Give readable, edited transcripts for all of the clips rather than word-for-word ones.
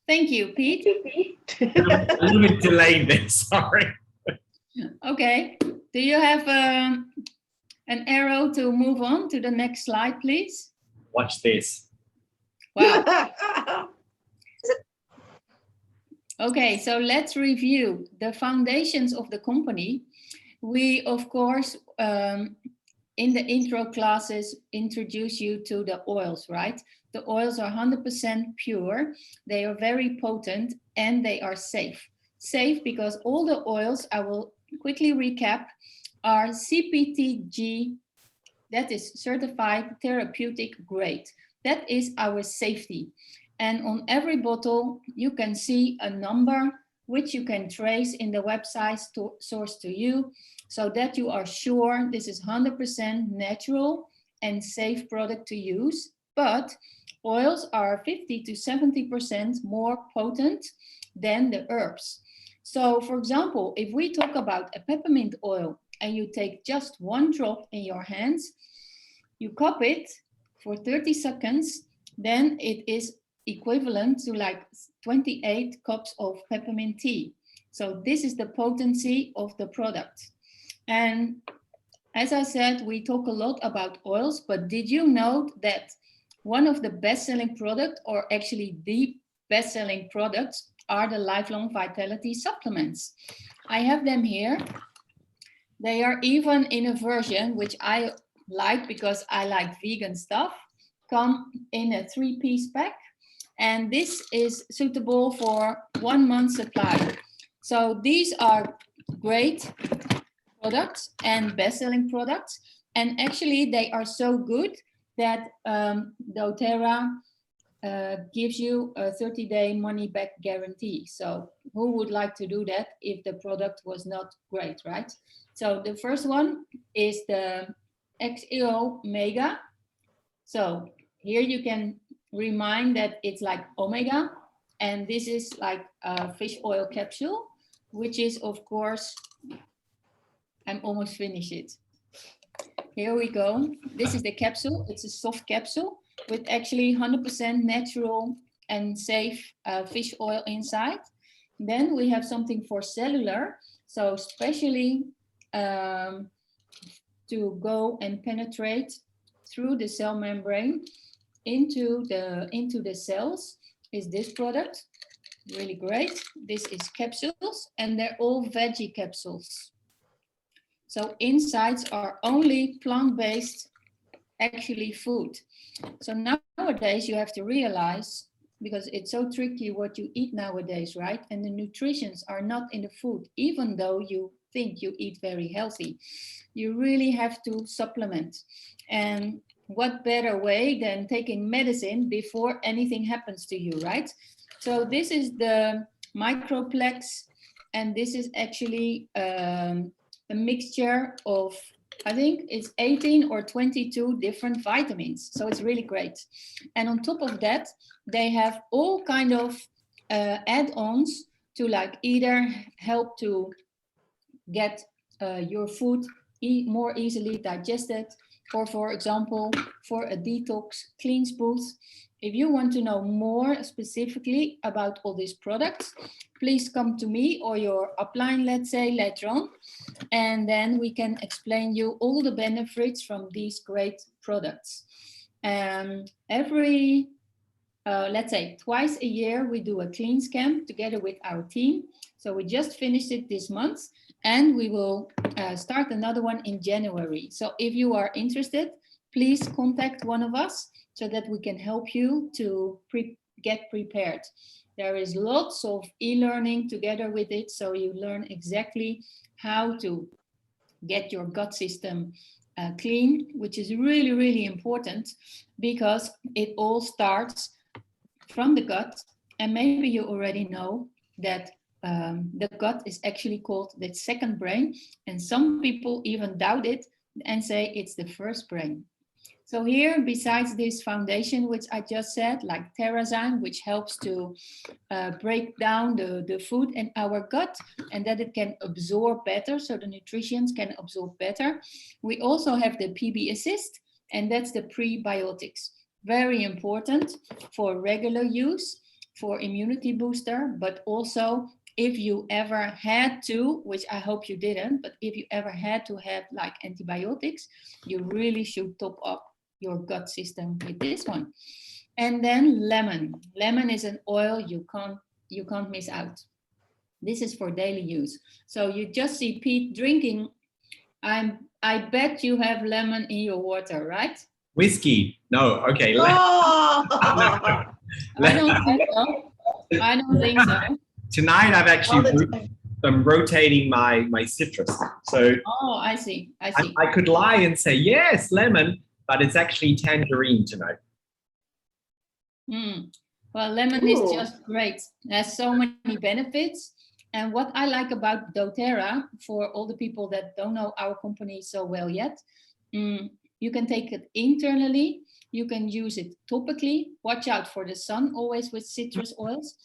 Thank you, Pete. A little bit delayed there, sorry. Okay. Do you have an arrow to move on to the next slide, please? Watch this. Wow. Okay, so let's review the foundations of the company. We, of course, in the intro classes, introduce you to the oils, right? The oils are 100% pure. They are very potent and they are safe. Safe because all the oils, I will quickly recap, are CPTG, that is certified therapeutic grade. That is our safety. And on every bottle, you can see a number which you can trace in the website source to you, so that you are sure this is 100% natural and safe product to use. But oils are 50 to 70% more potent than the herbs. So for example, if we talk about a peppermint oil and you take just one drop in your hands, you cup it for 30 seconds, then it is equivalent to like 28 cups of peppermint tea. So this is the potency of the product. And as I said, we talk a lot about oils, but did you know that one of the best-selling products, or actually the best-selling products, are the lifelong vitality supplements? I have them here. They are even in a version which I like because I like vegan stuff, come in a 3-piece pack. And this is suitable for 1 month supply. So these are great products and best-selling products. And actually they are so good that Doterra gives you a 30-day money-back guarantee. So who would like to do that if the product was not great, right? So the first one is the XEO Mega. So here you can remind that it's like omega, and this is like a fish oil capsule, which is of course, I'm almost finished it. Here we go. This is the capsule. It's a soft capsule with actually 100% natural and safe fish oil inside. Then we have something for cellular. So especially to go and penetrate through the cell membrane into the cells is this product. Really great. This is capsules, and they're all veggie capsules. So insides are only plant-based, actually food. So nowadays you have to realize, because it's so tricky what you eat nowadays, right? And the nutritions are not in the food, even though you think you eat very healthy. You really have to supplement. And what better way than taking medicine before anything happens to you, right? So this is the microplex, and this is actually a mixture of, I think it's 18 or 22 different vitamins. So it's really great. And on top of that, they have all kind of add-ons to like either help to get your food more easily digested, or for example, for a detox cleanse booth. If you want to know more specifically about all these products, please come to me or your upline, let's say, later on, and then we can explain you all the benefits from these great products. Every, let's say, twice a year, we do a cleanse camp together with our team. So we just finished it this month, and we will start another one in January. So if you are interested, please contact one of us so that we can help you to get prepared. There is lots of e-learning together with it, so you learn exactly how to get your gut system clean, which is really, really important because it all starts from the gut. And maybe you already know that the gut is actually called the second brain, and some people even doubt it and say it's the first brain. So here, besides this foundation, which I just said, like Terrazyme, which helps to break down the food in our gut and that it can absorb better, so the nutrients can absorb better. We also have the PB Assist, and that's the prebiotics. Very important for regular use. for immunity booster, but also if you ever had to, which I hope you didn't, but if you ever had to have like antibiotics, you really should top up your gut system with this one. And then lemon. Lemon is an oil you can't miss out. This is for daily use. So you just see Pete drinking. I bet you have lemon in your water, right? Whiskey. No, okay. Oh! I don't think so. I don't think so. Tonight I've actually I'm rotating my citrus. So Oh, I see. I see. I could lie and say yes, lemon, but it's actually tangerine tonight. Well, lemon is just great. It has so many benefits. And what I like about doTERRA, for all the people that don't know our company so well yet, you can take it internally. You can use it topically. Watch out for the sun always with citrus oils.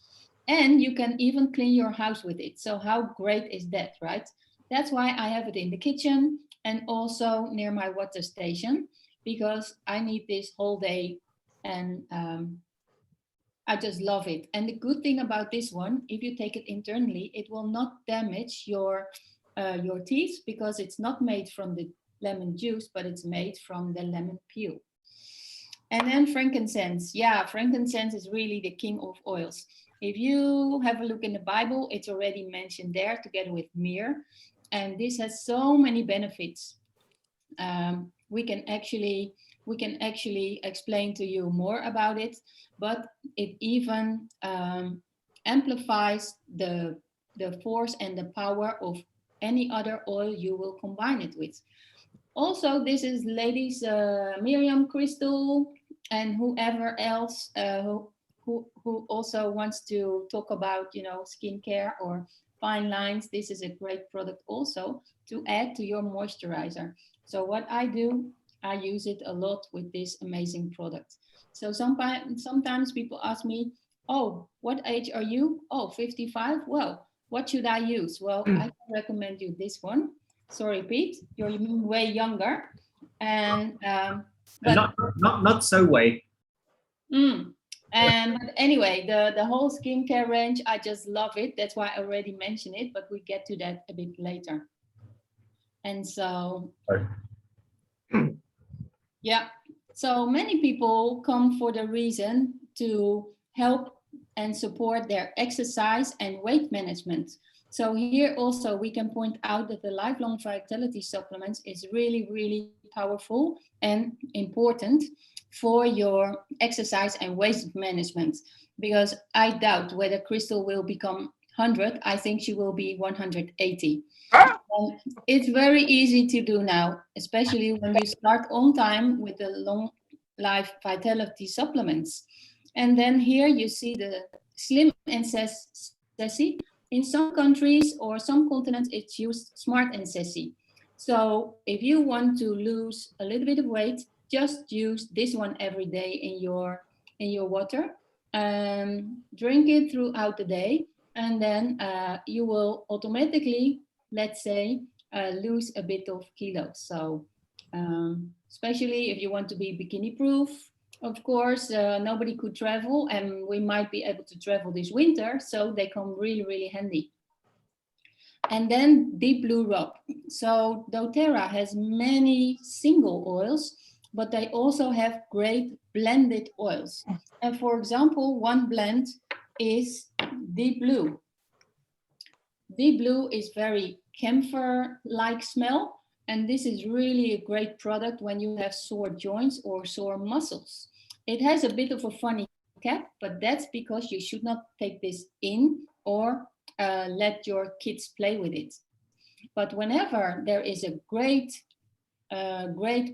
And you can even clean your house with it. So how great is that, right? That's why I have it in the kitchen and also near my water station, because I need this whole day, and I just love it. And the good thing about this one, if you take it internally, it will not damage your teeth, because it's not made from the lemon juice, but it's made from the lemon peel. And then frankincense. Yeah, frankincense is really the king of oils. If you have a look in the Bible, it's already mentioned there together with myrrh. And this has so many benefits. We can actually explain to you more about it, but it even amplifies the force and the power of any other oil you will combine it with. Also, this is ladies Miriam Crystal and whoever else who also wants to talk about, you know, skincare or fine lines. This is a great product also to add to your moisturizer. So what I do, I use it a lot with this amazing product. So sometimes people ask me, oh, what age are you? Oh, 55. Well, what should I use? Well, I can recommend you this one. Sorry, Pete, you're way younger. And but not so way. But anyway, the whole skincare range, I just love it. That's why I already mentioned it, but we get to that a bit later. And so, yeah, so many people come for the reason to help and support their exercise and weight management. So here also we can point out that the lifelong vitality supplements is really, really powerful and important for your exercise and weight management, because I doubt whether Crystal will become 100. I think she will be 180. It's very easy to do now, especially when you start on time with the long life vitality supplements. And then here you see the slim and sassy. In some countries or some continents, it's used smart and sassy. So if you want to lose a little bit of weight, just use this one every day in your water. Drink it throughout the day, and then you will automatically, let's say, lose a bit of kilos. So especially if you want to be bikini proof, of course, nobody could travel, and we might be able to travel this winter, so they come really, really handy. And then Deep Blue Rub. So doTERRA has many single oils, but they also have great blended oils. And for example, one blend is Deep Blue. Deep Blue is very camphor-like smell, and this is really a great product when you have sore joints or sore muscles. It has a bit of a funny cap, but that's because you should not take this in or let your kids play with it. But whenever there is a great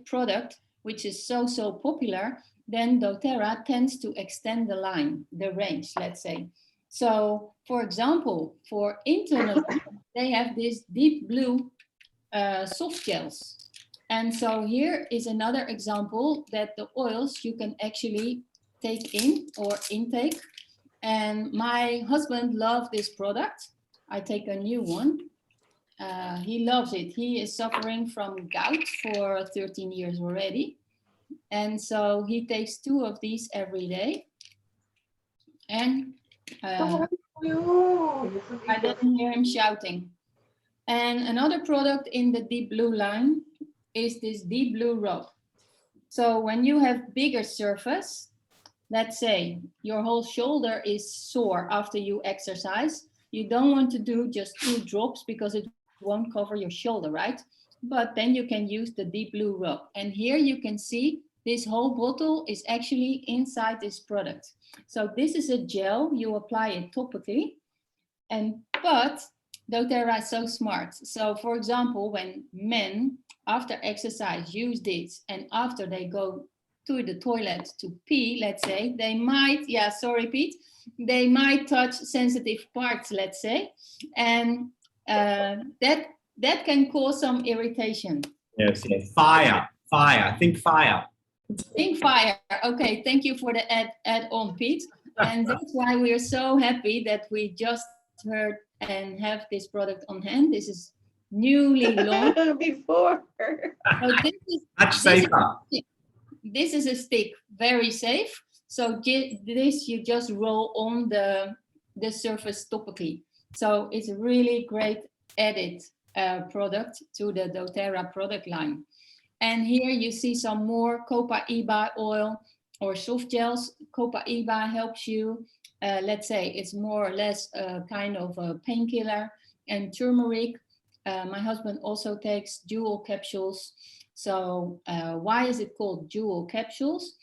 product which is so popular, then doTERRA tends to extend the line, the range, let's say. So, for example, for internal, they have this Deep Blue soft gels. And so here is another example that the oils you can actually take in or intake. And my husband loved this product. I take a new one. He loves it. He is suffering from gout for 13 years already. And so he takes 2 of these every day. And I didn't hear him shouting. And another product in the deep blue line is this deep blue rub. So when you have bigger surface, let's say your whole shoulder is sore after you exercise, you don't want to do just 2 drops because it won't cover your shoulder, right? But then you can use the deep blue rub. And here you can see this whole bottle is actually inside this product. So this is a gel, you apply it topically, but doTERRA is so smart. So for example, when men after exercise use this and after they go to the toilet to pee, let's say, they might, yeah, sorry, Pete, they might touch sensitive parts, let's say, and that can cause some irritation. Yes, yes. Fire. Think fire. Think fire. Okay, thank you for the add-on, Pete. And that's why we are so happy that we just heard and have this product on hand. This is newly launched. Before. So Much safer. This is a stick, very safe. So this you just roll on the surface topically. So it's a really great added product to the doTERRA product line. And here you see some more Copaiba oil or soft gels. Copaiba helps you, let's say it's more or less a kind of a painkiller, and turmeric. My husband also takes dual capsules. So why is it called dual capsules?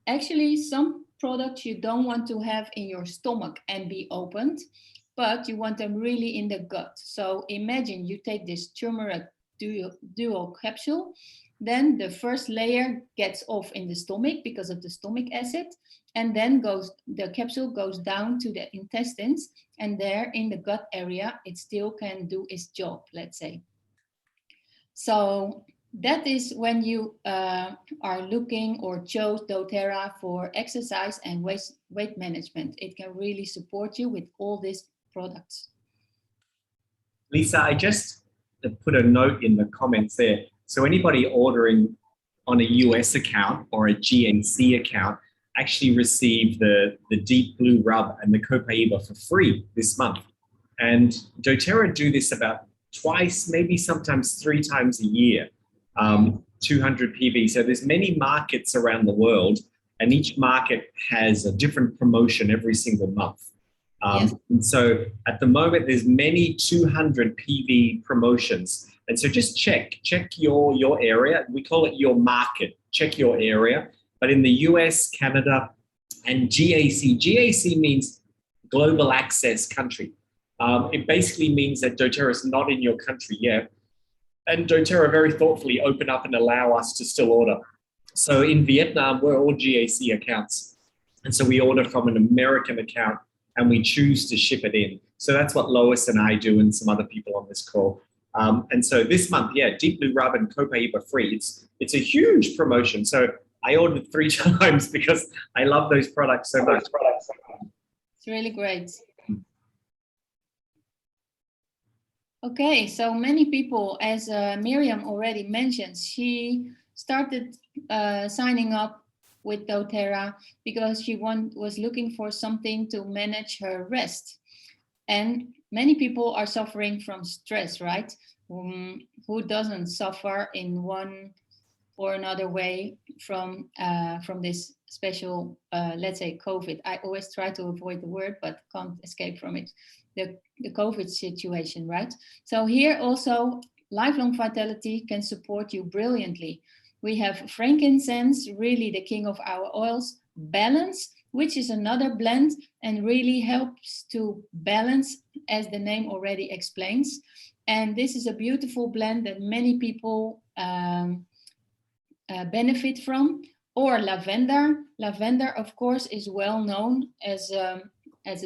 Actually, some products you don't want to have in your stomach and be opened, but you want them really in the gut. So imagine you take this turmeric dual capsule, then the first layer gets off in the stomach because of the stomach acid, and then the capsule goes down to the intestines, and there in the gut area it still can do its job, let's say. So that is when you are looking or chose doTERRA for exercise and weight management. It can really support you with all these products. Lisa, I just put a note in the comments there. So anybody ordering on a US account or a GAC account actually receive the deep blue rub and the Copaiba for free this month. And doTERRA do this about twice, maybe sometimes 3 times a year, 200 PV. So there's many markets around the world, and each market has a different promotion every single month. Yes. And so at the moment, there's many 200 PV promotions. And so just check your area. We call it your market. Check your area. But in the US, Canada, and GAC means global access country. It basically means that doTERRA is not in your country yet. And doTERRA very thoughtfully open up and allow us to still order. So in Vietnam, we're all GAC accounts. And so we order from an American account and we choose to ship it in. So that's what Lois and I do and some other people on this call. And so this month, yeah, Deep Blue Rub and Copaiba free. It's a huge promotion. So I ordered 3 times because I love those products so much. It's really great. Okay, so many people, as Miriam already mentioned, she started signing up with doTERRA because she was looking for something to manage her rest. And many people are suffering from stress, right? Who doesn't suffer in one or another way from this special, let's say, COVID. I always try to avoid the word, but can't escape from it. The COVID situation, right? So here also, Lifelong Vitality can support you brilliantly. We have frankincense, really the king of our oils, Balance, which is another blend and really helps to balance, as the name already explains. And this is a beautiful blend that many people benefit from. Or lavender. Lavender, of course, is well known as a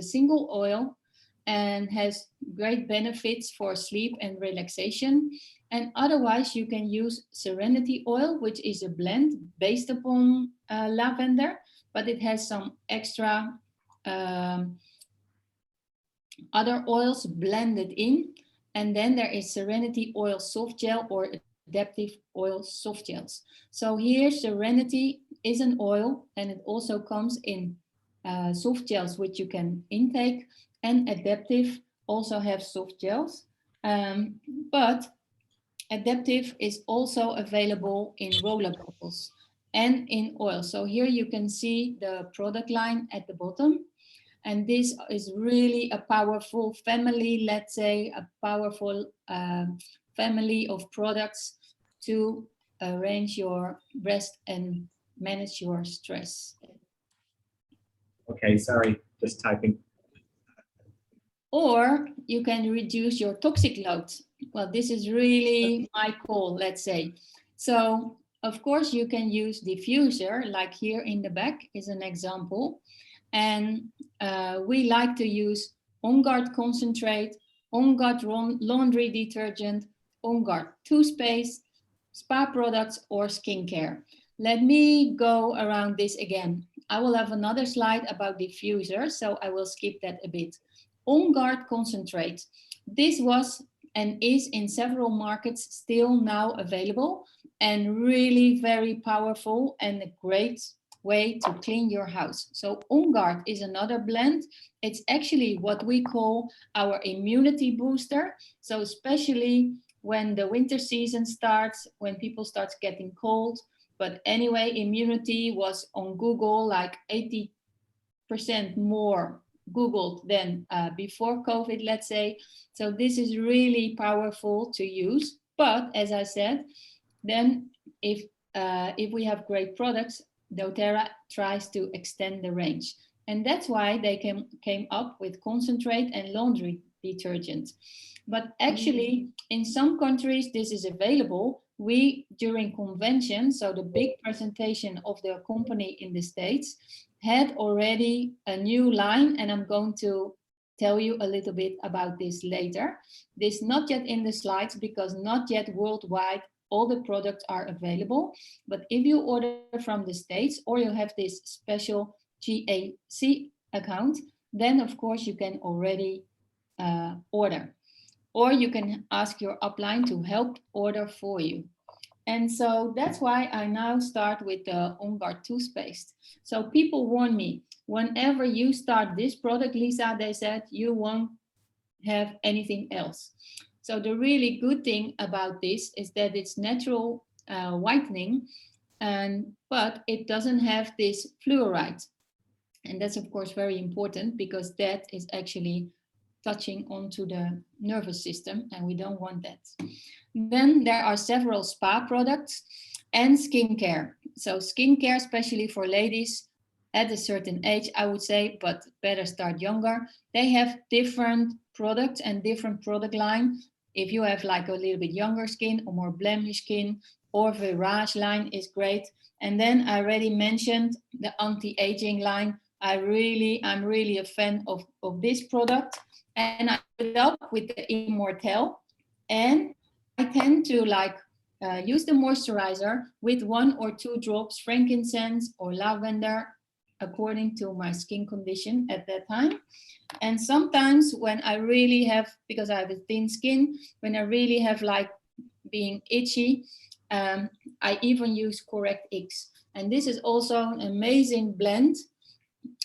single oil and has great benefits for sleep and relaxation. And otherwise, you can use serenity oil, which is a blend based upon lavender, but it has some extra other oils blended in. And then there is serenity oil soft gel or adaptive oil soft gels. So here, serenity is an oil, and it also comes in soft gels which you can intake, and adaptive also have soft gels. But adaptive is also available in roller bottles and in oil. So here you can see the product line at the bottom. And this is really a powerful family, let's say, a powerful family of products to arrange your rest and manage your stress. Okay, sorry, just typing. Or you can reduce your toxic load. Well, this is really my call, let's say. So, of course, you can use diffuser, like here in the back is an example. And we like to use On Guard concentrate, On Guard laundry detergent, On Guard toothpaste, spa products, or skincare. Let me go around this again. I will have another slide about diffuser, so I will skip that a bit. On Guard concentrate. This was and is in several markets still now available, and really very powerful and a great way to clean your house. So On Guard is another blend. It's actually what we call our immunity booster. So especially when the winter season starts, when people start getting cold. But anyway, immunity was on Google like 80% more Googled than before COVID, let's say. So this is really powerful to use. But as I said, then if we have great products, Doterra tries to extend the range. And that's why they came up with concentrate and laundry detergent. But actually, in some countries, this is available. We, during convention, so the big presentation of the company in the States, had already a new line, and I'm going to tell you a little bit about this later. This not yet in the slides because not yet worldwide all the products are available. But if you order from the States or you have this special GAC account, then of course you can already order. Or you can ask your upline to help order for you. And so that's why I now start with the On Guard toothpaste. So people warn me, whenever you start this product, Lisa, they said, you won't have anything else. So the really good thing about this is that it's natural whitening, but it doesn't have this fluoride. And that's of course very important because that is actually touching onto the nervous system and we don't want that. Then there are several spa products and skincare. So skincare, especially for ladies at a certain age, I would say, but better start younger. They have different products and different product line. If you have like a little bit younger skin or more blemished skin, or Virage line is great. And then I already mentioned the anti-aging line. I'm really a fan of this product. And I put it up with the Immortelle. And I tend to use the moisturizer with 1 or 2 drops frankincense or lavender according to my skin condition at that time. And sometimes when I really have, because I have a thin skin, when I really have like being itchy, I even use Correct X. And this is also an amazing blend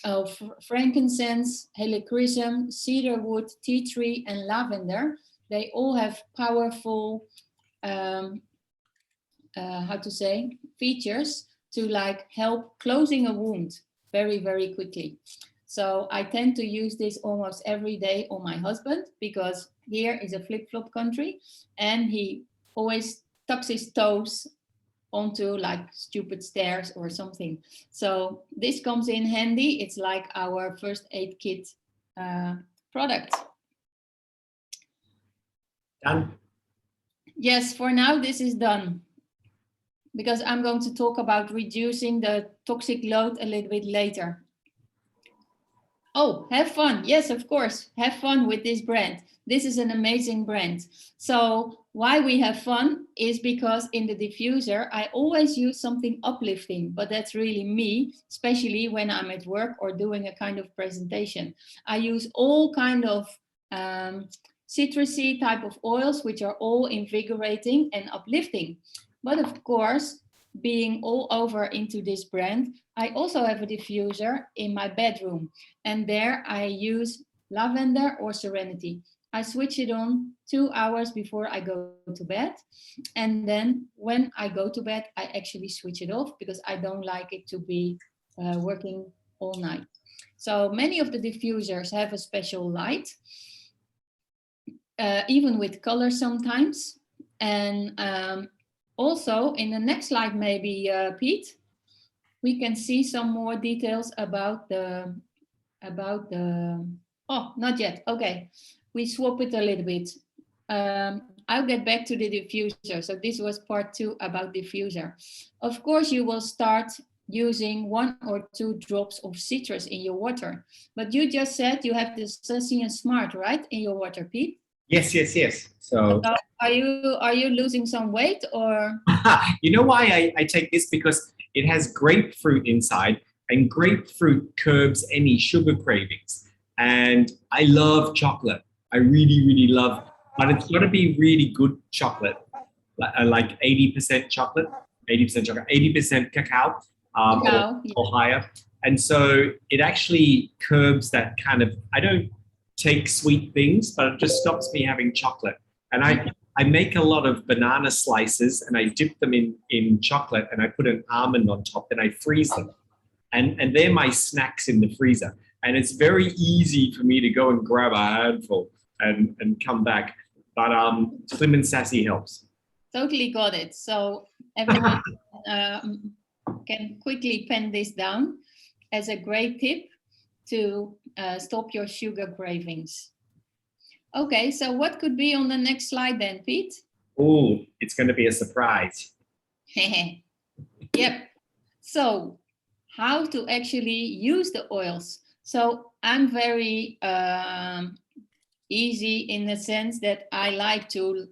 of frankincense, helichrysum, cedarwood, tea tree, and lavender. They all have powerful, features to like help closing a wound very, very quickly. So I tend to use this almost every day on my husband because here is a flip-flop country and he always tucks his toes onto like stupid stairs or something. So this comes in handy. It's like our first aid kit product. Done. Yes, for now this is done because I'm going to talk about reducing the toxic load a little bit later. Oh, have fun. Yes, of course. Have fun with this brand. This is an amazing brand. So why we have fun is because in the diffuser, I always use something uplifting, but that's really me, especially when I'm at work or doing a kind of presentation. I use all kind of citrusy type of oils, which are all invigorating and uplifting. But of course, being all over into this brand, I also have a diffuser in my bedroom, and there I use lavender or serenity. I switch it on 2 hours before I go to bed, and then when I go to bed I actually switch it off because I don't like it to be working all night. So many of the diffusers have a special light, even with color sometimes. And also in the next slide, maybe Pete, we can see some more details about the, oh, not yet. Okay, we swap it a little bit. I'll get back to the diffuser. So this was part 2 about diffuser. Of course, you will start using 1 or 2 drops of citrus in your water. But you just said you have this Sussy and Smart, right, in your water, Pete? Yes, yes, yes. So are you losing some weight or? you know why I take this? Because it has grapefruit inside, and grapefruit curbs any sugar cravings. And I love chocolate. I really, really love, but it's got to be really good chocolate, like 80% chocolate, 80% chocolate, 80% cacao, or higher. And so it actually curbs that kind of, I don't take sweet things, but it just stops me having chocolate. And I make a lot of banana slices and I dip them in chocolate and I put an almond on top and I freeze them. And they're my snacks in the freezer. And it's very easy for me to go and grab a handful and come back. But Slim and Sassy helps. Totally got it. So everyone can quickly pen this down as a great tip to stop your sugar cravings. Okay, so what could be on the next slide then, Pete? Oh, it's going to be a surprise. Yep. So how to actually use the oils. So I'm very easy in the sense that I like to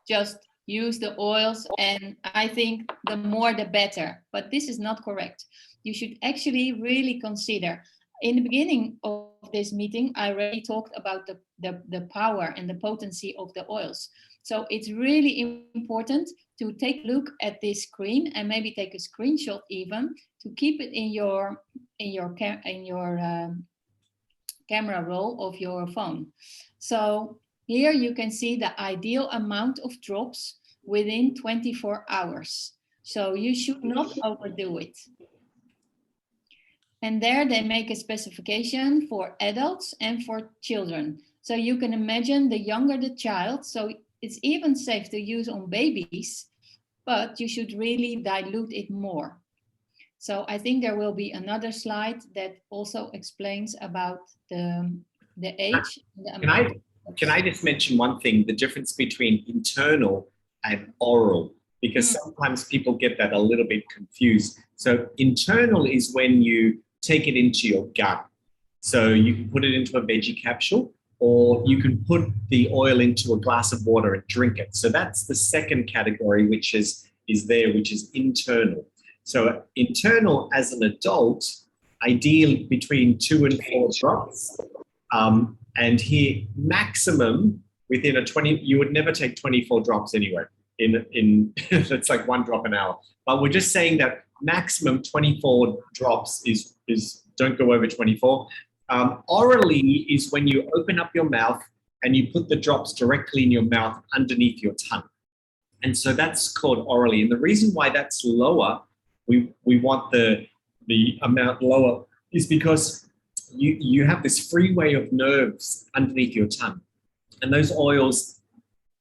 just use the oils, and I think the more the better. But this is not correct. You should actually really consider. In the beginning of this meeting, I already talked about the power and the potency of the oils. So it's really important to take a look at this screen and maybe take a screenshot even to keep it in your camera roll of your phone. So here you can see the ideal amount of drops within 24 hours. So you should not overdo it. And there they make a specification for adults and for children. So you can imagine the younger the child, so it's even safe to use on babies, but you should really dilute it more. So I think there will be another slide that also explains about the age. Can I just mention one thing, the difference between internal and oral, because sometimes people get that a little bit confused. So internal is when you take it into your gut. So you can put it into a veggie capsule, or you can put the oil into a glass of water and drink it. So that's the second category, which is there, which is internal. So internal as an adult, ideal between 2 and 4 drops. And here, maximum within a 20, you would never take 24 drops anyway. In it's like 1 drop an hour. But we're just saying that maximum 24 drops is don't go over 24. Orally is when you open up your mouth and you put the drops directly in your mouth underneath your tongue. And so that's called orally. And the reason why that's lower, we want the amount lower, is because you have this freeway of nerves underneath your tongue. And those oils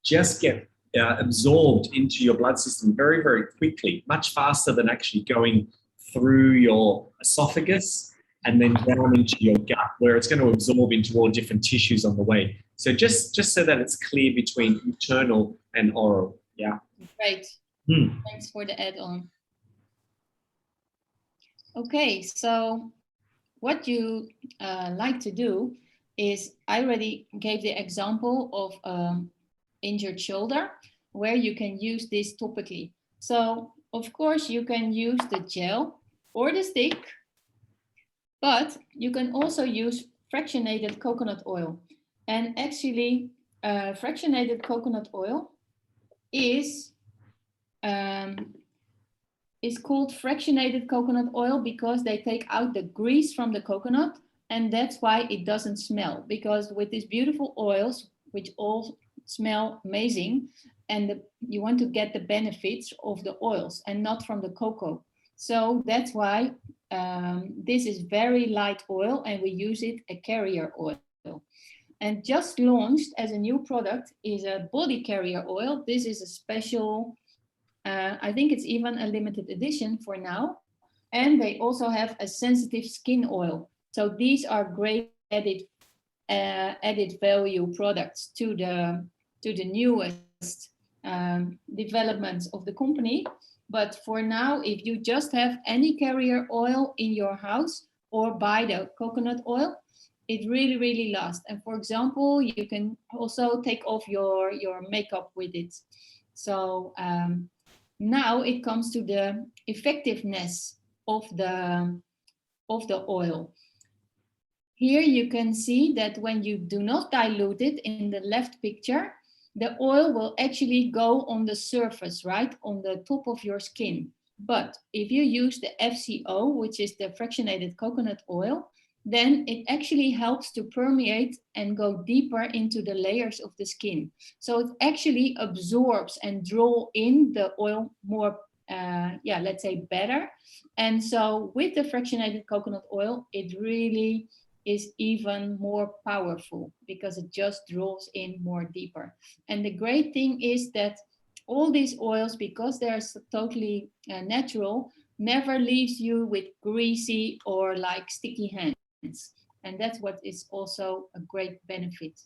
just get absorbed into your blood system very, very quickly, much faster than actually going through your esophagus and then down into your gut, where it's going to absorb into all different tissues on the way. So just so that it's clear between internal and oral. Yeah. Great. Thanks for the add-on. Okay, so what you like to do is, I already gave the example of injured shoulder, where you can use this topically. So of course you can use the gel or the stick, but you can also use fractionated coconut oil. And actually fractionated coconut oil is is called fractionated coconut oil because they take out the grease from the coconut, and that's why it doesn't smell. Because with these beautiful oils, which all smell amazing, and you want to get the benefits of the oils and not from the cocoa. So that's why this is very light oil, and we use it a carrier oil. And just launched as a new product is a body carrier oil. This is a special, I think it's even a limited edition for now. And they also have a sensitive skin oil. So these are great added value products to the newest developments of the company. But for now, if you just have any carrier oil in your house or buy the coconut oil, it really, really lasts. And for example, you can also take off your makeup with it. So now it comes to the effectiveness of the oil. Here you can see that when you do not dilute it in the left picture, the oil will actually go on the surface, right? On the top of your skin. But if you use the FCO, which is the fractionated coconut oil, then it actually helps to permeate and go deeper into the layers of the skin. So it actually absorbs and draw in the oil more, let's say better. And so with the fractionated coconut oil, it really is even more powerful because it just draws in more deeper. And the great thing is that all these oils, because they're totally natural, never leaves you with greasy or like sticky hands. And that's what is also a great benefit.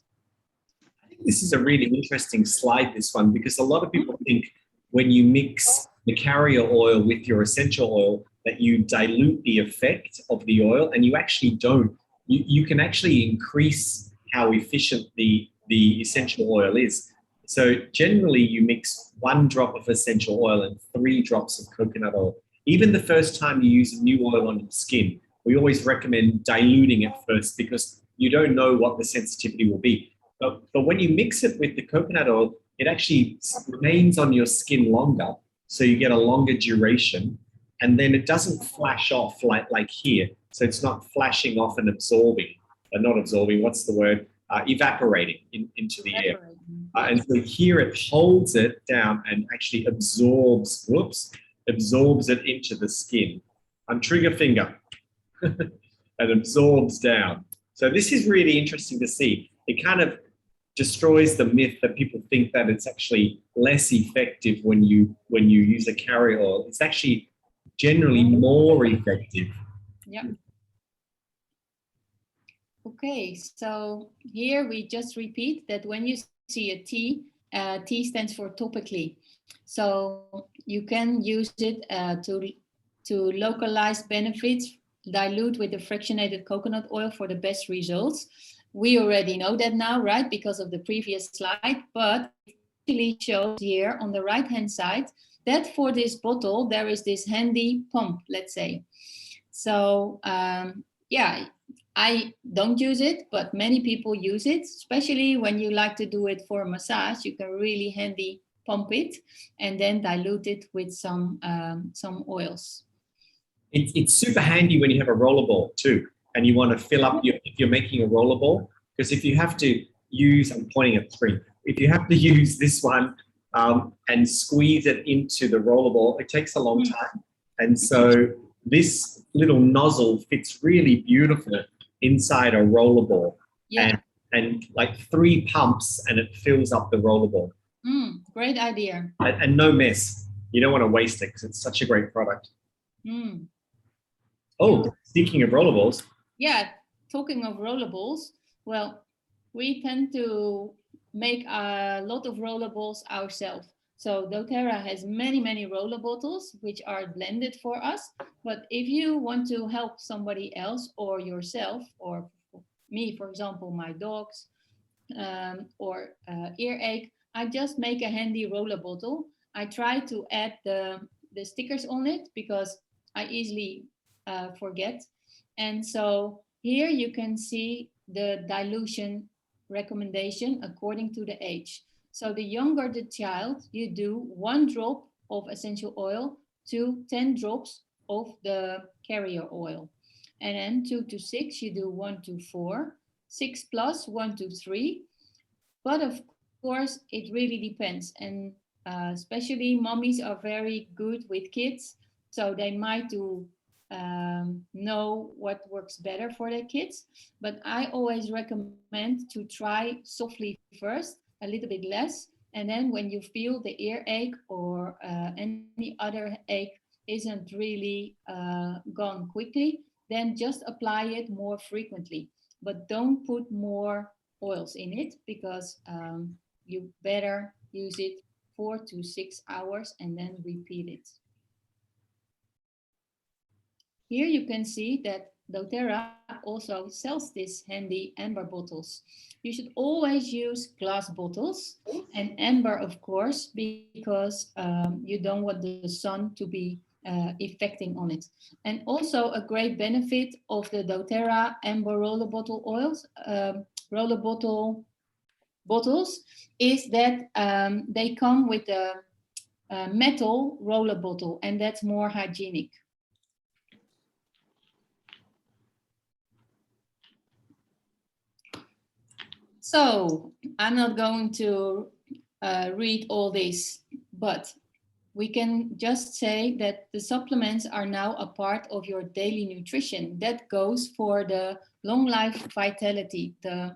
I think this is a really interesting slide, this one, because a lot of people think when you mix the carrier oil with your essential oil that you dilute the effect of the oil, and you actually don't. You can actually increase how efficient the essential oil is. So generally you mix 1 drop of essential oil and 3 drops of coconut oil. Even the first time you use a new oil on your skin, we always recommend diluting it first because you don't know what the sensitivity will be. But when you mix it with the coconut oil, it actually remains on your skin longer. So you get a longer duration, and then it doesn't flash off like here. So it's not flashing off and absorbing, not absorbing, what's the word? Evaporating into the air. And so here it holds it down and actually absorbs it into the skin. Trigger finger. And absorbs down. So this is really interesting to see. It kind of destroys the myth that people think that it's actually less effective when you use a carrier oil. It's actually generally more effective. Yeah. Okay, so here we just repeat that when you see a T, T stands for topically. So you can use it to localize benefits, dilute with the fractionated coconut oil for the best results. We already know that now, right? Because of the previous slide, but it actually shows here on the right-hand side that for this bottle, there is this handy pump, let's say. So yeah, I don't use it, but many people use it, especially when you like to do it for a massage. You can really handy pump it and then dilute it with some oils. It's super handy when you have a rollerball too, and you want to fill up if you're making a rollerball, because if you have to use, I'm pointing at the screen, if you have to use this one and squeeze it into the rollerball, it takes a long time. And so this little nozzle fits really beautiful inside a rollerball. Yeah. And like 3 pumps and it fills up the rollerball. Great idea. And no mess. You don't want to waste it because it's such a great product. Oh, speaking of rollerballs. Yeah, talking of rollerballs, well, we tend to make a lot of rollerballs ourselves. So Doterra has many roller bottles which are blended for us. But if you want to help somebody else or yourself, or me, for example, my dogs, or earache, I just make a handy roller bottle. I try to add the stickers on it because I easily forget. And so here you can see the dilution recommendation according to the age. So the younger the child, you do 1 drop of essential oil to 10 drops of the carrier oil. And then 2 to 6, you do 1 to 4, 6 plus 1 to 3. But of course, it really depends. And especially mommies are very good with kids. So they might do know what works better for their kids. But I always recommend to try softly first, a little bit less. And then when you feel the earache or any other ache isn't really gone quickly, then just apply it more frequently. But don't put more oils in it because you better use it 4 to 6 hours and then repeat it. Here you can see that doTERRA also sells these handy amber bottles. You should always use glass bottles and amber, of course, because you don't want the sun to be affecting on it. And also a great benefit of the doTERRA amber roller bottle oils, roller bottle bottles, is that they come with a metal roller bottle, and that's more hygienic. So I'm not going to read all this, but we can just say that the supplements are now a part of your daily nutrition. That goes for the long life vitality, the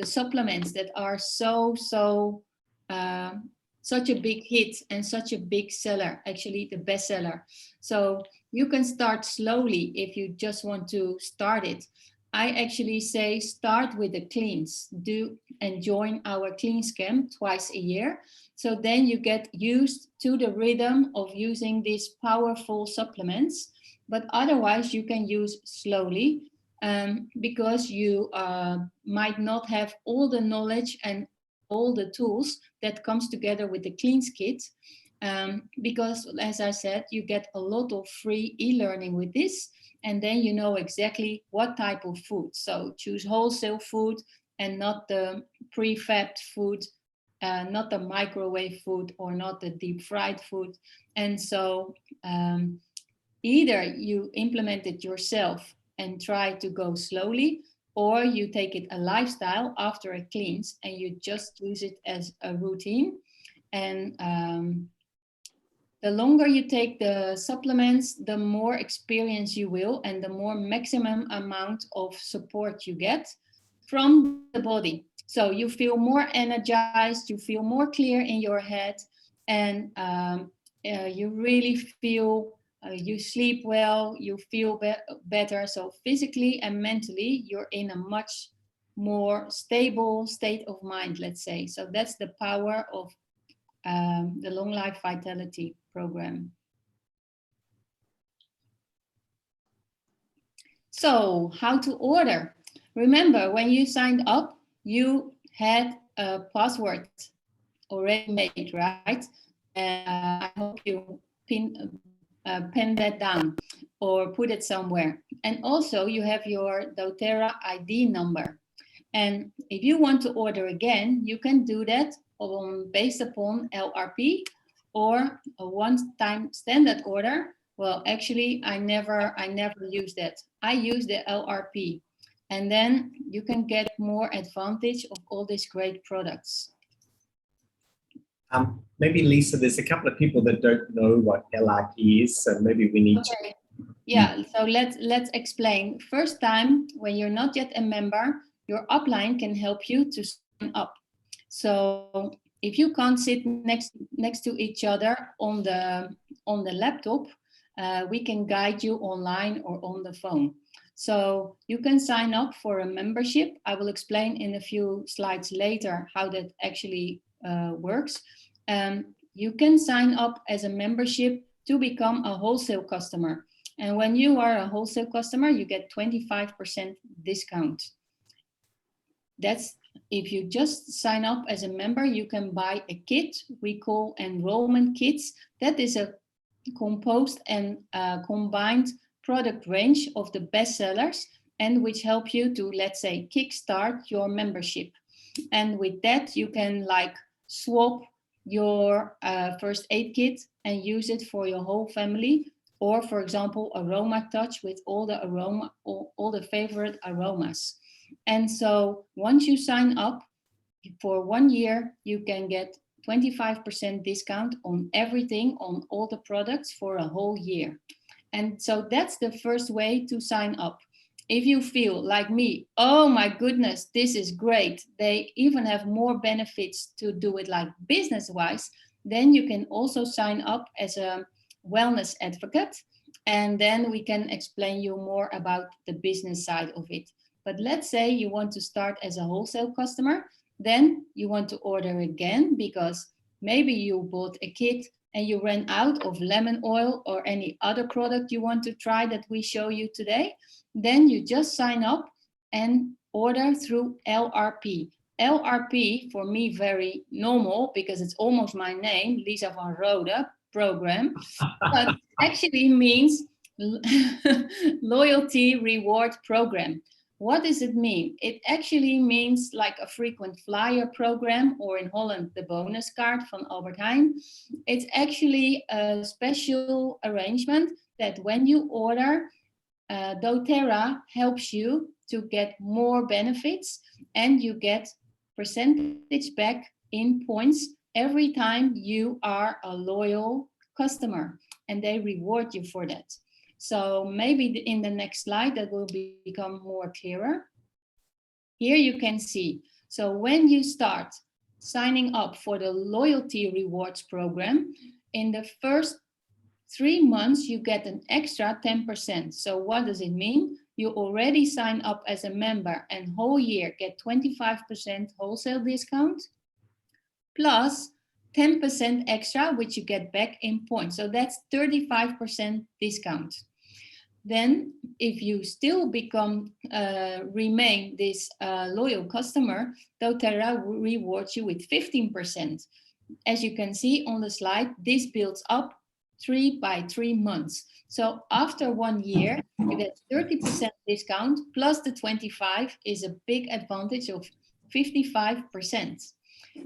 supplements that are such a big hit and such a big seller, actually the best seller. So you can start slowly if you just want to start it. I actually say start with the cleans, do and join our cleans camp twice a year. So then you get used to the rhythm of using these powerful supplements, but otherwise you can use slowly because you might not have all the knowledge and all the tools that comes together with the cleans kit. Because as I said, you get a lot of free e-learning with this, and then you know exactly what type of food. So choose wholesale food and not the pre-fabbed food, not the microwave food or not the deep fried food. And so either you implement it yourself and try to go slowly, or you take it a lifestyle after a cleanse and you just use it as a routine. And the longer you take the supplements, the more experience you will and the more maximum amount of support you get from the body. So you feel more energized, you feel more clear in your head, and you really feel you sleep well, you feel better. So physically and mentally, you're in a much more stable state of mind, let's say. So that's the power of the Long Life Vitality program. So how to order? Remember, when you signed up, you had a password already made, right? And I hope you pen that down or put it somewhere. And also you have your doTERRA ID number. And if you want to order again, you can do that based upon LRP or a one-time standard order. Well, actually, I never use that. I use the LRP. And then you can get more advantage of all these great products. Maybe Lisa, there's a couple of people that don't know what LRP is, so maybe we need to. Yeah, so let's explain. First time, when you're not yet a member, your upline can help you to sign up. So if you can't sit next to each other on the laptop, we can guide you online or on the phone. So you can sign up for a membership. I will explain in a few slides later how that actually works. You can sign up as a membership to become a wholesale customer. And when you are a wholesale customer, you get 25% discount. That's if you just sign up as a member, you can buy a kit we call enrollment kits. That is a composed and combined product range of the best sellers and which help you to, let's say, kickstart your membership. And with that, you can like swap your first aid kit and use it for your whole family. Or for example, aroma touch with all the favorite aromas. And so once you sign up for 1 year, you can get 25% discount on everything, on all the products for a whole year. And so that's the first way to sign up. If you feel like me, oh my goodness, this is great, they even have more benefits to do it like business wise, then you can also sign up as a wellness advocate. And then we can explain you more about the business side of it. But let's say you want to start as a wholesale customer, then you want to order again because maybe you bought a kit and you ran out of lemon oil or any other product you want to try that we show you today, then you just sign up and order through LRP. LRP, for me, very normal because it's almost my name, Lisa van Rode program, but actually means loyalty reward program. What does it mean? It actually means like a frequent flyer program, or in Holland, the bonus card from Albert Heijn. It's actually a special arrangement that when you order, doTERRA helps you to get more benefits and you get percentage back in points every time you are a loyal customer, and they reward you for that. So maybe in the next slide that will become more clearer. Here you can see, so when you start signing up for the loyalty rewards program, in the first 3 months you get an extra 10%. So what does it mean? You already sign up as a member and whole year get 25% wholesale discount plus 10% extra, which you get back in points. So that's 35% discount. Then if you still remain this loyal customer, doTERRA rewards you with 15%. As you can see on the slide, this builds up 3 by 3 months. So after 1 year, you get 30% discount plus the 25 is a big advantage of 55%.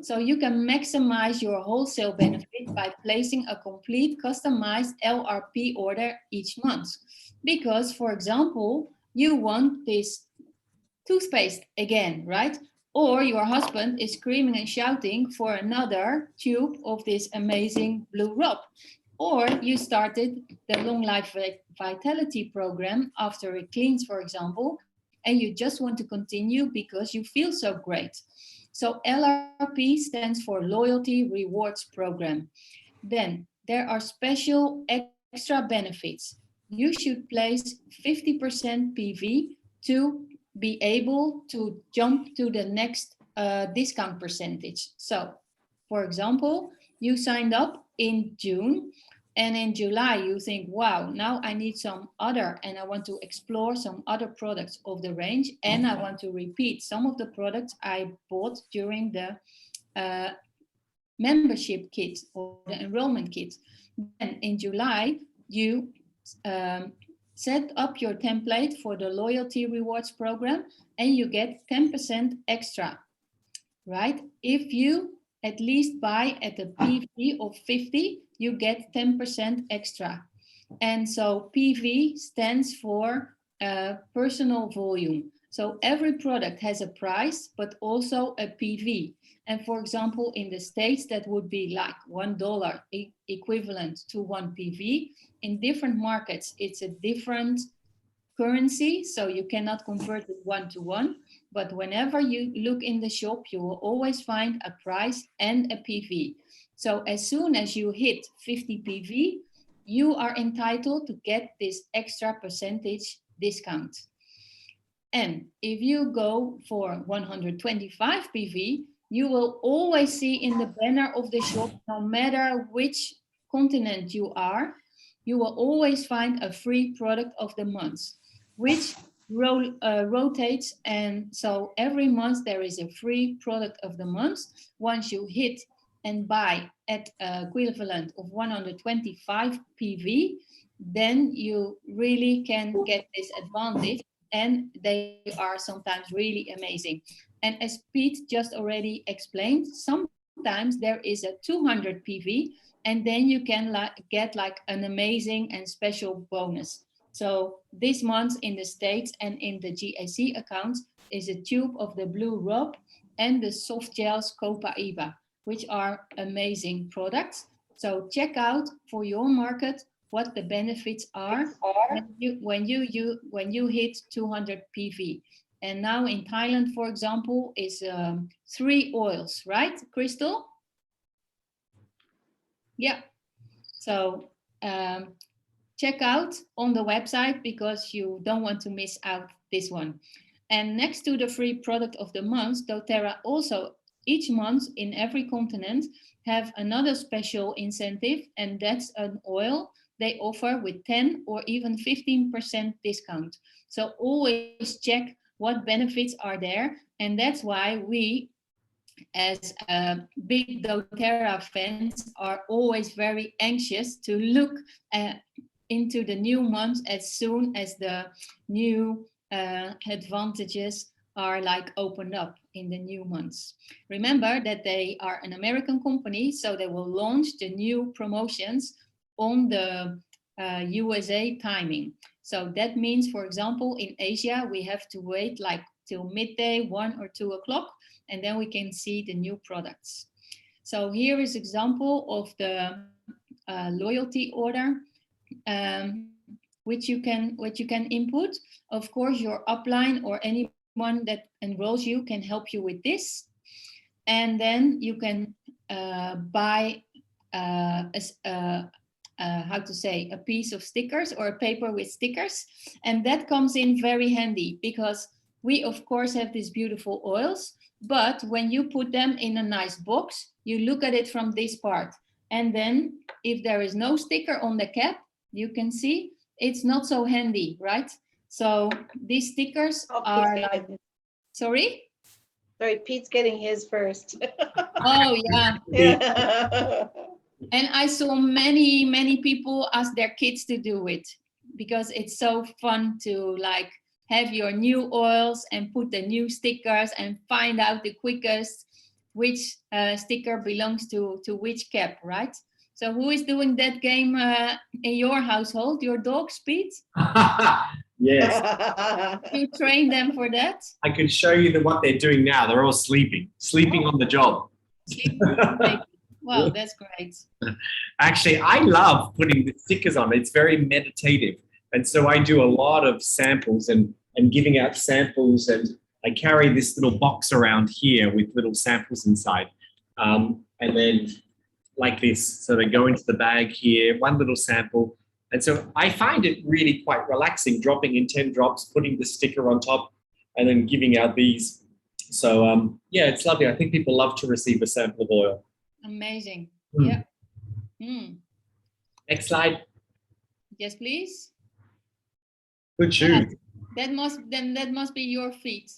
So you can maximize your wholesale benefit by placing a complete customized LRP order each month. Because, for example, you want this toothpaste again, right? Or your husband is screaming and shouting for another tube of this amazing blue rub. Or you started the Long Life Vitality program after a cleanse, for example, and you just want to continue because you feel so great. So LRP stands for Loyalty Rewards Program. Then there are special extra benefits. You should place 50% PV to be able to jump to the next discount percentage. So, for example, you signed up in June and in July you think, wow, now I need some other and I want to explore some other products of the range and I want to repeat some of the products I bought during the membership kit or the enrollment kit. Then in July, you set up your template for the loyalty rewards program and you get 10% extra, right? If you at least buy at a PV of 50, you get 10% extra. And so PV stands for personal volume. So every product has a price, but also a PV. And for example, in the States, that would be like $1 equivalent to 1 PV. In different markets, it's a different currency, so you cannot convert it 1 to 1. But whenever you look in the shop, you will always find a price and a PV. So as soon as you hit 50 PV, you are entitled to get this extra percentage discount. And if you go for 125 PV, you will always see in the banner of the shop, no matter which continent you are, you will always find a free product of the month, which rotates. And so every month there is a free product of the month. Once you hit and buy at equivalent of 125 PV, then you really can get this advantage. And they are sometimes really amazing. And as Pete just already explained, some sometimes there is a 200 PV, and then you can get like an amazing and special bonus. So this month in the States and in the GAC accounts is a tube of the Blue Rub and the soft gels Copa Eva, which are amazing products. So check out for your market what the benefits are when you hit 200 PV. And now in Thailand, for example, is 3 oils, right, Crystal? Yeah. So check out on the website because you don't want to miss out this one. And next to the free product of the month, Doterra also each month in every continent have another special incentive, and that's an oil they offer with 10 or even 15% discount. So always check what benefits are there. And that's why we, as big doTERRA fans, are always very anxious to look into the new months as soon as the new advantages are like opened up in the new months. Remember that they are an American company, so they will launch the new promotions on the USA timing. So that means, for example, in Asia, we have to wait like till midday, 1 or 2 o'clock, and then we can see the new products. So here is example of the loyalty order, which you can input. Of course, your upline or anyone that enrolls you can help you with this. And then you can buy how to say, a piece of stickers or a paper with stickers. And that comes in very handy because we, of course, have these beautiful oils, but when you put them in a nice box, you look at it from this part. And then if there is no sticker on the cap, you can see it's not so handy, right? So these stickers are like, sorry? Sorry, Pete's getting his first. Oh, yeah. Yeah. And I saw many people ask their kids to do it because it's so fun to like have your new oils and put the new stickers and find out the quickest which sticker belongs to which cap, right? So who is doing that game in your household? Your dogs, Pete? Yes. You train them for that? I could show you what they're doing now. They're all sleeping on the job. Wow, that's great. Actually, I love putting the stickers on. It's very meditative. And so I do a lot of samples and giving out samples. And I carry this little box around here with little samples inside. And then like this. So they go into the bag here, one little sample. And so I find it really quite relaxing, dropping in 10 drops, putting the sticker on top, and then giving out these. So yeah, it's lovely. I think people love to receive a sample of oil. Amazing. Mm. Yeah. Mm. Next slide. Yes, please. Good shoes. That must be your feet.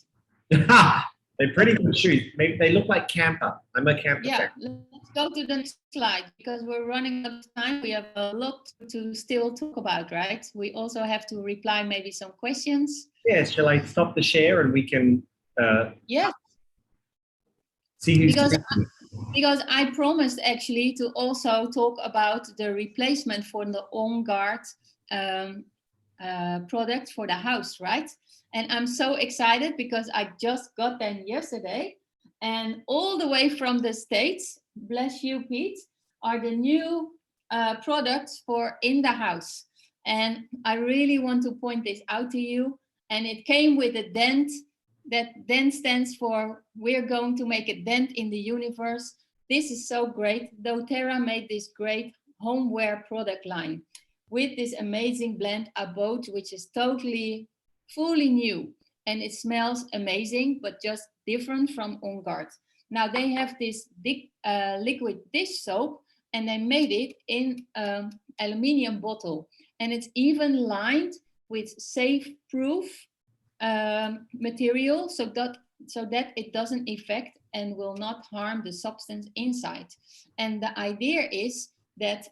They're pretty good shoes. Maybe they look like camper. I'm a camper fan. Let's go to the next slide because we're running out of time. We have a lot to still talk about, right? We also have to reply maybe some questions. Yeah, shall I stop the share and we can see who's because I promised actually to also talk about the replacement for the On Guard product for the house, right? And I'm so excited because I just got them yesterday, and all the way from the States, bless you, Pete, are the new products for in the house. And I really want to point this out to you. And it came with a dent. That dent stands for we're going to make a dent in the universe. This is so great. doTERRA made this great homeware product line with this amazing blend Abode, which is totally fully new, and it smells amazing, but just different from On Guard. Now they have this liquid dish soap, and they made it in aluminium bottle, and it's even lined with safe-proof material, so that it doesn't affect and will not harm the substance inside. And the idea is that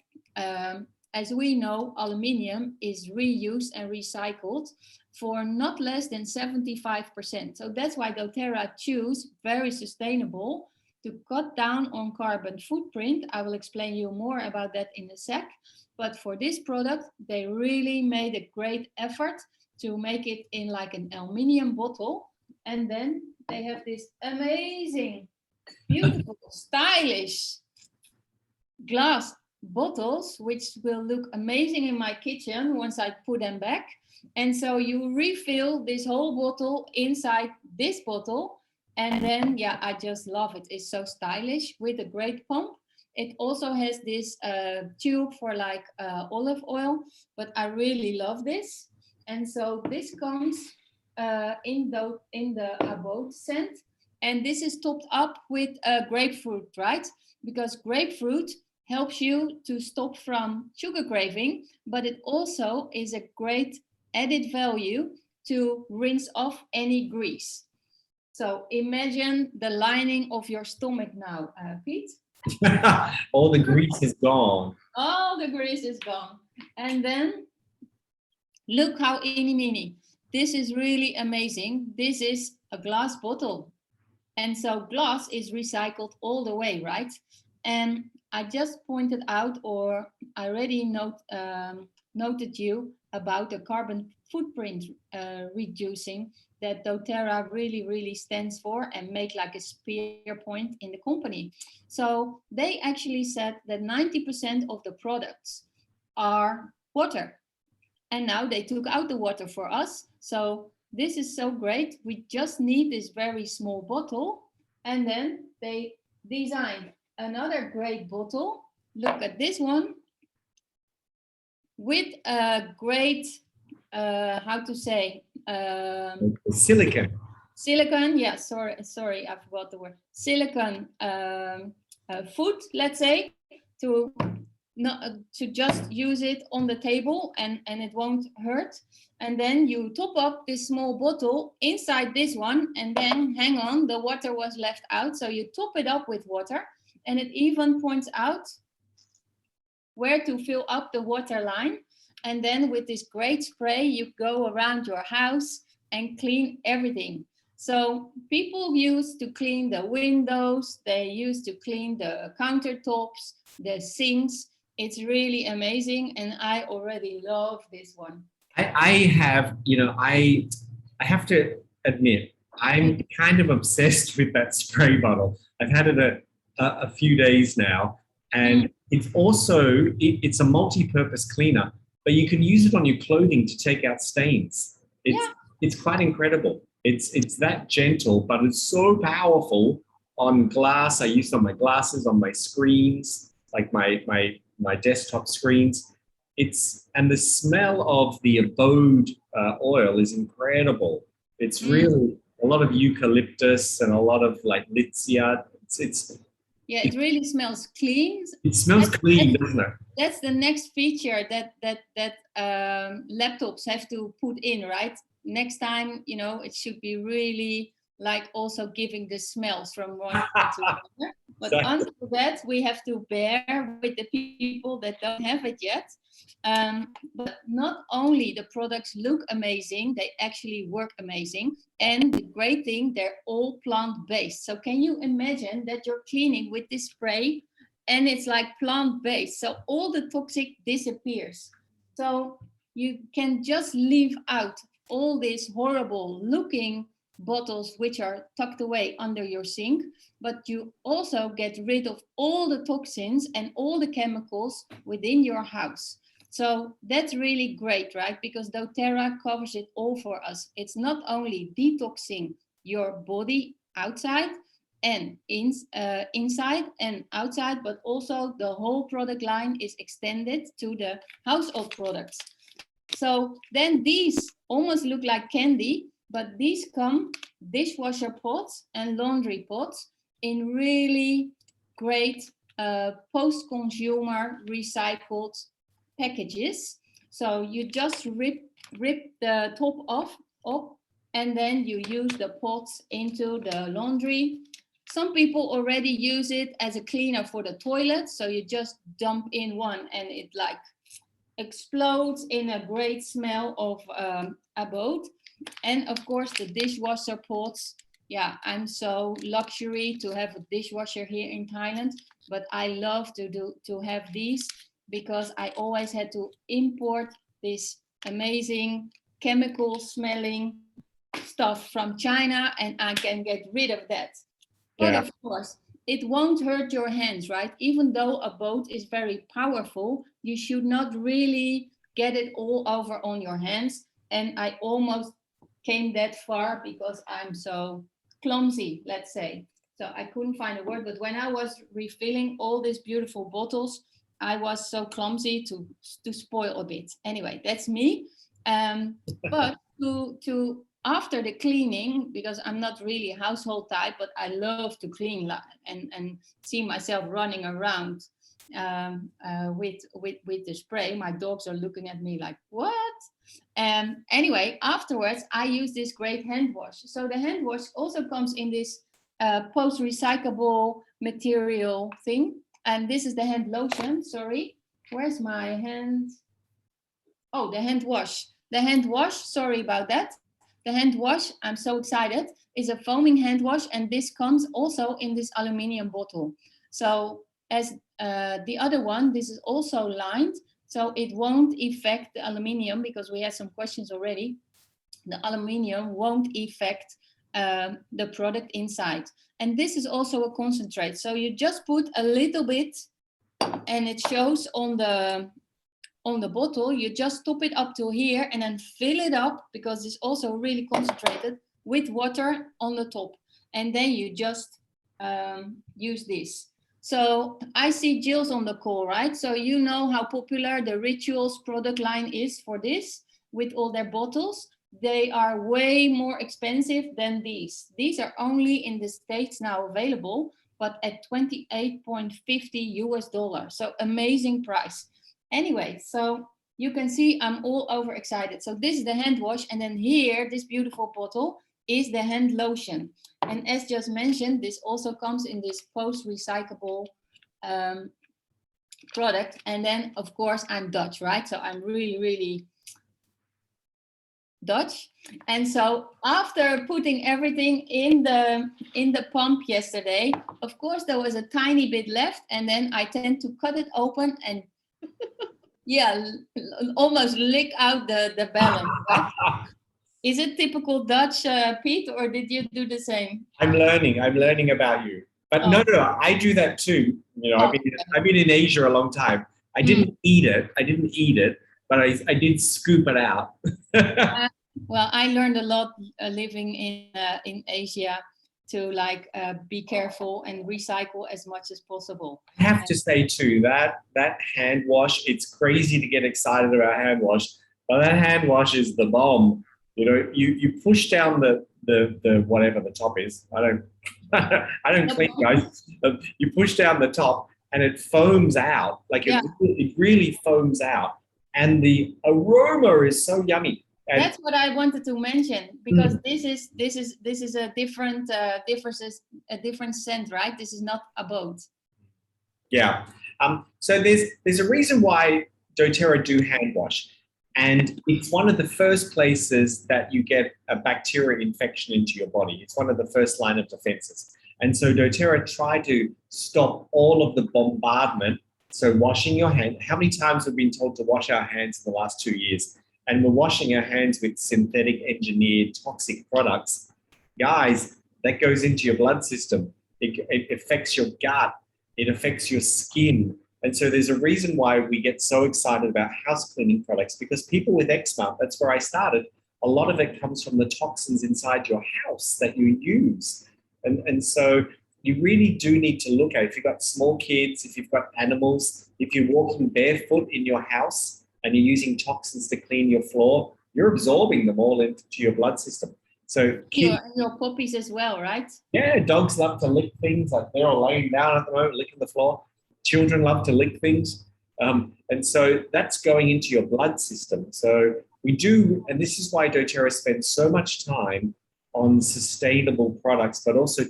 as we know, aluminium is reused and recycled for not less than 75%. So that's why doTERRA choose very sustainable to cut down on carbon footprint. I will explain you more about that in a sec. But for this product, they really made a great effort to make it in like an aluminium bottle. And then they have this amazing, beautiful, stylish glass bottles, which will look amazing in my kitchen once I put them back. And so you refill this whole bottle inside this bottle. And then, yeah, I just love it. It's so stylish with a great pump. It also has this tube for like olive oil, but I really love this. And so this comes in the abode scent. And this is topped up with grapefruit, right? Because grapefruit helps you to stop from sugar craving, but it also is a great added value to rinse off any grease. So imagine the lining of your stomach now, Pete. All the grease is gone. All the grease is gone. And then look how eeny meeny. This is really amazing. This is a glass bottle. And so glass is recycled all the way, right? And I just pointed out, or I already noted you about the carbon footprint reducing that Doterra really, really stands for and make like a spear point in the company. So they actually said that 90% of the products are water. And now they took out the water for us. So this is so great. We just need this very small bottle. And then they designed another great bottle. Look at this one with a great, how to say? Silicon. Silicon, yeah, sorry, I forgot the word. Silicon food, let's say, to just use it on the table and it won't hurt. And then you top up this small bottle inside this one, and then hang on, the water was left out. So you top it up with water, and it even points out where to fill up the water line. And then with this great spray, you go around your house and clean everything. So people used to clean the windows, they used to clean the countertops, the sinks. It's really amazing, and I already love this one. I have, I have to admit, I'm kind of obsessed with that spray bottle. I've had it a few days now, and it's also, it's a multi-purpose cleaner, but you can use it on your clothing to take out stains. It's quite incredible. It's that gentle, but it's so powerful on glass. I use it on my glasses, on my screens, like my desktop screens. And the smell of the abode oil is incredible. It's really a lot of eucalyptus and a lot of like litsea. It really smells clean. It smells clean, doesn't it? That's the next feature that laptops have to put in, right? Next time, it should be really like also giving the smells from one to another. But until that, we have to bear with the people that don't have it yet. But not only the products look amazing, they actually work amazing. And the great thing, they're all plant-based. So can you imagine that you're cleaning with this spray and it's like plant-based? So all the toxic disappears. So you can just leave out all these horrible looking bottles which are tucked away under your sink, but you also get rid of all the toxins and all the chemicals within your house. So that's really great, right? Because Doterra covers it all for us. It's not only detoxing your body outside and inside and outside, but also the whole product line is extended to the household products. So then these almost look like candy, but these come dishwasher pots and laundry pots in really great post-consumer recycled packages. So you just rip the top off, and then you use the pots into the laundry. Some people already use it as a cleaner for the toilet. So you just dump in one and it like explodes in a great smell of abode. And of course the dishwasher pots yeah, I'm so luxury to have a dishwasher here in Thailand, but I love to have these because I always had to import this amazing chemical smelling stuff from China, and I can get rid of that. But Yeah. of course, it won't hurt your hands, right? Even though a boat is very powerful, you should not really get it all over on your hands. And I almost came that far because I'm so clumsy, let's say. So I couldn't find a word, but when I was refilling all these beautiful bottles, I was so clumsy to spoil a bit. Anyway, that's me. But to after the cleaning, because I'm not really a household type, but I love to clean and see myself running around with the spray. My dogs are looking at me like, what? Anyway, afterwards, I use this great hand wash. So the hand wash also comes in this post-recyclable material thing. And this is the hand lotion, sorry. Where's my hand? Oh, the hand wash. The hand wash, sorry about that. The hand wash, I'm so excited, is a foaming hand wash, and this comes also in this aluminium bottle. So as the other one, this is also lined, so it won't affect the aluminium, because we had some questions already. The aluminium won't affect the product inside. And this is also a concentrate. So you just put a little bit, and it shows on the bottle. You just top it up to here and then fill it up, because it's also really concentrated, with water on the top. And then you just use this. So I see Jill's on the call, right? So you know how popular the Rituals product line is for this, with all their bottles. They are way more expensive than these. These are only in the States now available, but at $28.50. So amazing price. Anyway, so you can see I'm all overexcited. So this is the hand wash, and then here, this beautiful bottle is the hand lotion. And as just mentioned, this also comes in this post-recyclable product. And then, of course, I'm Dutch, right? So I'm really, really Dutch. And so after putting everything in the pump yesterday, of course, there was a tiny bit left, and then I tend to cut it open and almost lick out the balance. Right? Is it typical Dutch, Pete, or did you do the same? I'm learning about you. But no, I do that too. You know, I've been in Asia a long time. I didn't eat it, but I did scoop it out. Well, I learned a lot living in Asia to be careful and recycle as much as possible. I have to say too, that hand wash, it's crazy to get excited about hand wash, but that hand wash is the bomb. You know, you push down the whatever the top is. I don't clean, guys. You push down the top and it foams out. Like it really foams out, and the aroma is so yummy. And that's what I wanted to mention, because this is a different different scent, right? This is not a boat. Yeah. So there's a reason why doTERRA do hand wash, and it's one of the first places that you get a bacteria infection into your body. It's one of the first line of defenses. And so doTERRA try to stop all of the bombardment. So washing your hand, how many times have we been told to wash our hands in the last 2 years? And we're washing our hands with synthetic engineered toxic products. Guys, that goes into your blood system. It affects your gut. It affects your skin. And so there's a reason why we get so excited about house cleaning products, because people with eczema, that's where I started, a lot of it comes from the toxins inside your house that you use. And so you really do need to look at, if you've got small kids, if you've got animals, if you're walking barefoot in your house, and you're using toxins to clean your floor, you're absorbing them all into your blood system. So your puppies as well, right? Yeah, dogs love to lick things. Like they're all laying down at the moment, licking the floor. Children love to lick things. And so that's going into your blood system. So we do, and this is why doTERRA spends so much time on sustainable products, but also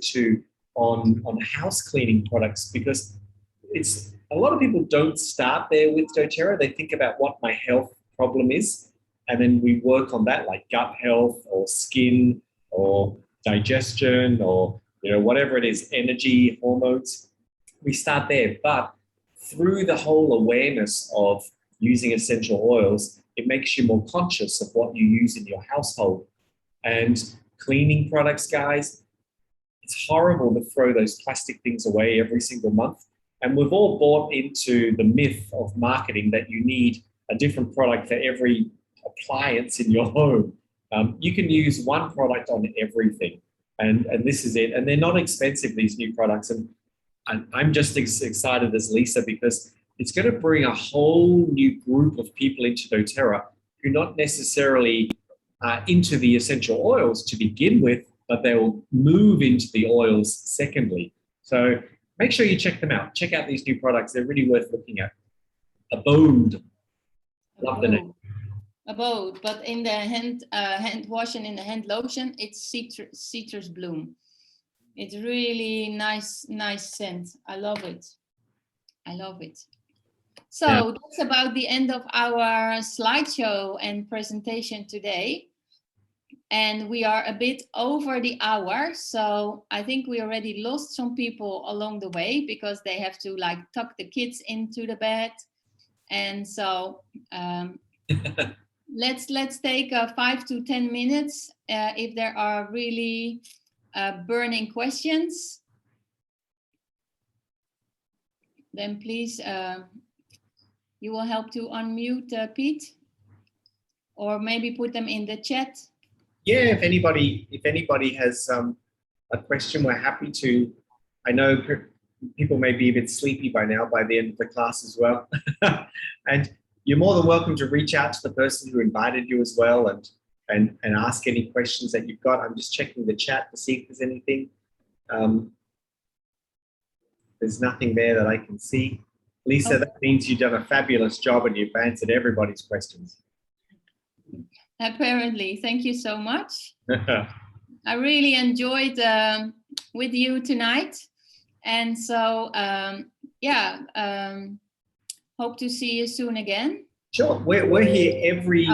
on house cleaning products, because it's, a lot of people don't start there with doTERRA. They think about what my health problem is, and then we work on that, like gut health or skin or digestion or, whatever it is, energy, hormones. We start there. But through the whole awareness of using essential oils, it makes you more conscious of what you use in your household. And cleaning products, guys, it's horrible to throw those plastic things away every single month. And we've all bought into the myth of marketing that you need a different product for every appliance in your home. You can use one product on everything. And this is it. And they're not expensive, these new products. And I'm just as excited as Lisa because it's going to bring a whole new group of people into doTERRA who not necessarily are into the essential oils to begin with, but they will move into the oils secondly. So make sure you check them out. Check out these new products. They're really worth looking at. Abode. Love the name. Abode, but in the hand wash and in the hand lotion, it's citrus bloom. It's really nice scent. I love it. So that's about the end of our slideshow and presentation today. And we are a bit over the hour. So I think we already lost some people along the way because they have to tuck the kids into the bed. And so let's take 5 to 10 minutes if there are really burning questions. Then please, you will help to unmute Pete, or maybe put them in the chat. Yeah, if anybody has a question, we're happy to. I know people may be a bit sleepy by now by the end of the class as well. And you're more than welcome to reach out to the person who invited you as well and ask any questions that you've got. I'm just checking the chat to see if there's anything. There's nothing there that I can see. Lisa, that means you've done a fabulous job and you've answered everybody's questions. Apparently, thank you so much. I really enjoyed with you tonight. And so, hope to see you soon again. Sure, we're here every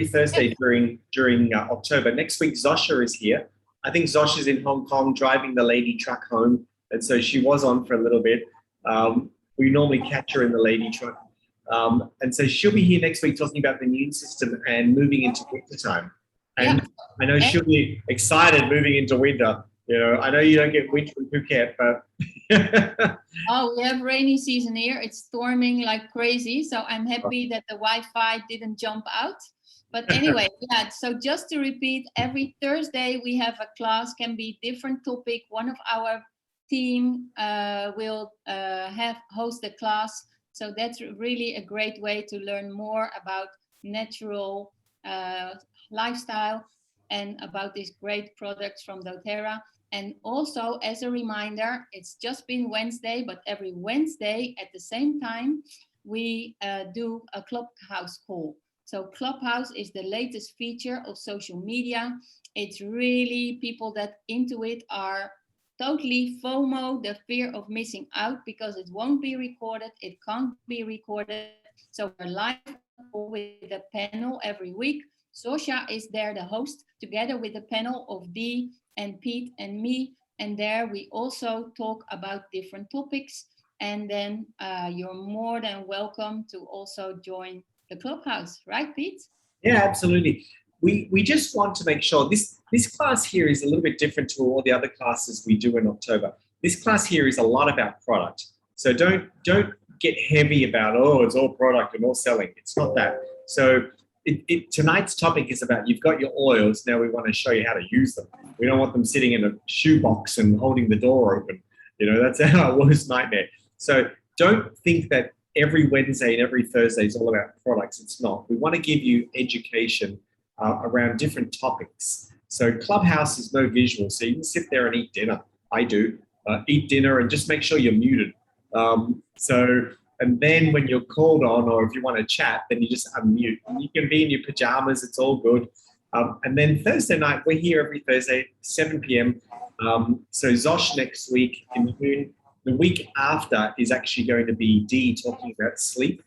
Thursday during October. Next week, Zosha is here. I think Zosha's in Hong Kong driving the lady truck home, and so she was on for a little bit. We normally catch her in the lady truck, and so she'll be here next week talking about the immune system and moving into winter time. And I know she'll be excited moving into winter. I know you don't get winter in Phuket, but oh, we have rainy season here. It's storming like crazy. So I'm happy that the Wi-Fi didn't jump out. But anyway, so just to repeat, every Thursday we have a class, can be different topic. One of our team will host a class. So that's really a great way to learn more about natural lifestyle and about these great products from doTERRA. And also, as a reminder, it's just been Wednesday, but every Wednesday at the same time, we do a Clubhouse call. So Clubhouse is the latest feature of social media. It's really people that into it are totally FOMO, the fear of missing out, because it won't be recorded. It can't be recorded. So we're live with a panel every week. Sosha is there, the host, together with a panel of Dee and Pete and me. And there we also talk about different topics. And then you're more than welcome to also join the Clubhouse, right, Pete? Yeah, absolutely. We just want to make sure this class here is a little bit different to all the other classes we do in October. This class here is a lot about product. So don't get heavy about, it's all product and all selling. It's not that. So tonight's topic is about, you've got your oils, now we want to show you how to use them. We don't want them sitting in a shoebox and holding the door open. That's our worst nightmare. So don't think that every Wednesday and every Thursday is all about products. It's not. We want to give you education around different topics. So Clubhouse is no visual, so you can sit there and eat dinner. I do. Eat dinner and just make sure you're muted. And then when you're called on, or if you want to chat, then you just unmute. You can be in your pajamas, it's all good. And then Thursday night, we're here every Thursday, 7 p.m. So Zosh next week in June. The week after is actually going to be Dee talking about sleep.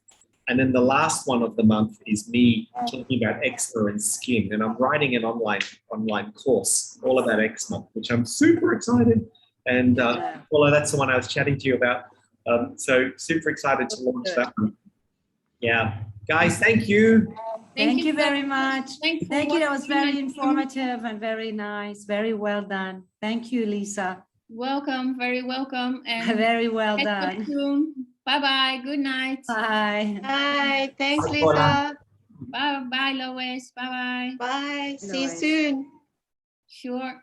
And then the last one of the month is me talking about eczema and skin. And I'm writing an online course all about eczema, which I'm super excited. And well, that's the one I was chatting to you about. So super excited to launch that one. Yeah. Guys, thank you. Thank you very much. Thank you. That was very informative and very nice. Very well done. Thank you, Lisa. Welcome, very welcome. And Very well catch up done. soon. Bye-bye. Good night. Bye. Bye. Thanks, Bye, Paula. Lisa. Bye-bye, Lois. Bye-bye. Bye. See you Lois. soon. Sure.